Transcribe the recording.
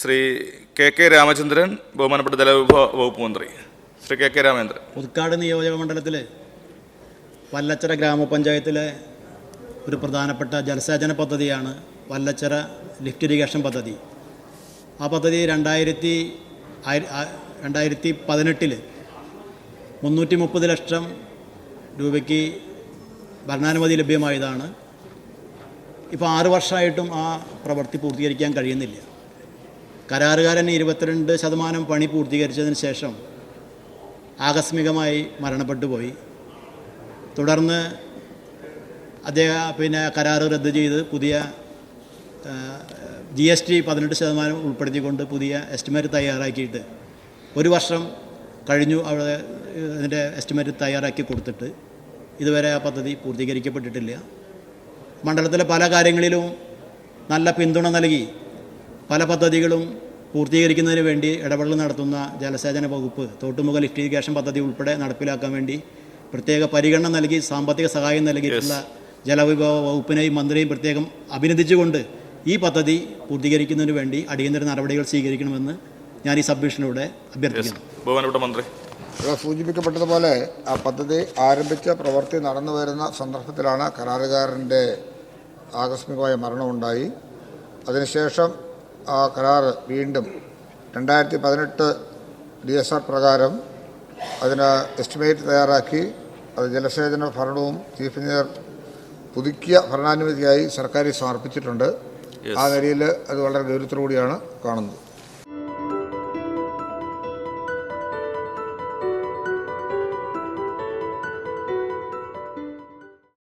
Shri K Ramachandran, ബഹുമാനപ്പെട്ട ജലവിഭവ വകുപ്പ് മന്ത്രി ശ്രീ കെ രാമചന്ദ്രൻ. പുതുക്കാട് നിയോജക മണ്ഡലത്തിൽ വല്ലച്ചിറ ഗ്രാമപഞ്ചായത്തിലെ ഒരു പ്രധാനപ്പെട്ട ജലസേചന പദ്ധതിയാണ് വല്ലച്ചിറ ലിഫ്റ്റ് ഇറിഗേഷൻ പദ്ധതി. ആ പദ്ധതി 2018 330 ലക്ഷം രൂപയ്ക്ക് ഭരണാനുമതി ലഭ്യമായതാണ്. ഇപ്പോൾ 6 വർഷമായിട്ടും ആ പ്രവൃത്തി പൂർത്തീകരിക്കാൻ കഴിയുന്നില്ല. കരാറുകാരൻ 22% പണി പൂർത്തീകരിച്ചതിന് ശേഷം ആകസ്മികമായി മരണപ്പെട്ടു പോയി. തുടർന്ന് അദ്ദേഹം കരാറ് റദ്ദ് ചെയ്ത് പുതിയ GST 18% ഉൾപ്പെടുത്തിക്കൊണ്ട് പുതിയ എസ്റ്റിമേറ്റ് തയ്യാറാക്കിയിട്ട് 1 വർഷം കഴിഞ്ഞു. അവിടെ ഇതിൻ്റെ എസ്റ്റിമേറ്റ് തയ്യാറാക്കി കൊടുത്തിട്ട് ഇതുവരെ ആ പദ്ധതി പൂർത്തീകരിക്കപ്പെട്ടിട്ടില്ല. മണ്ഡലത്തിലെ പല കാര്യങ്ങളിലും നല്ല പിന്തുണ നൽകി പല പദ്ധതികളും പൂർത്തീകരിക്കുന്നതിന് വേണ്ടി ഇടപെടൽ നടത്തുന്ന ജലസേചന വകുപ്പ് തോട്ടുമുഖ ലിഫ്റ്റ് ഇറിഗേഷൻ പദ്ധതി ഉൾപ്പെടെ നടപ്പിലാക്കാൻ വേണ്ടി പ്രത്യേക പരിഗണന നൽകി സാമ്പത്തിക സഹായം നൽകിയിട്ടുള്ള ജലവിഭവ വകുപ്പിനെയും മന്ത്രിയെയും പ്രത്യേകം അഭിനന്ദിച്ചുകൊണ്ട് ഈ പദ്ധതി പൂർത്തീകരിക്കുന്നതിന് വേണ്ടി അടിയന്തര നടപടികൾ സ്വീകരിക്കണമെന്ന് ഞാൻ ഈ സബ്മിഷനിലൂടെ അഭ്യർത്ഥിക്കുന്നു. ബഹുമാനപ്പെട്ട മന്ത്രി, സൂചിപ്പിക്കപ്പെട്ടതുപോലെ ആ പദ്ധതി ആരംഭിച്ച പ്രവൃത്തി നടന്നു വരുന്ന സന്ദർഭത്തിലാണ് കരാറുകാരൻ്റെ ആകസ്മികമായ മരണമുണ്ടായി. അതിനുശേഷം ആ കരാറ് വീണ്ടും 2018 DSR പ്രകാരം അതിന് എസ്റ്റിമേറ്റ് തയ്യാറാക്കി അത് ജലസേചന ഭരണവും ചീഫ് എഞ്ചിനീയർ പുതുക്കിയ ഭരണാനുമതിയായി സർക്കാരിൽ സമർപ്പിച്ചിട്ടുണ്ട്. ആ നിലയിൽ അത് വളരെ ഗൗരവത്തോടുകൂടിയാണ് കാണുന്നത്.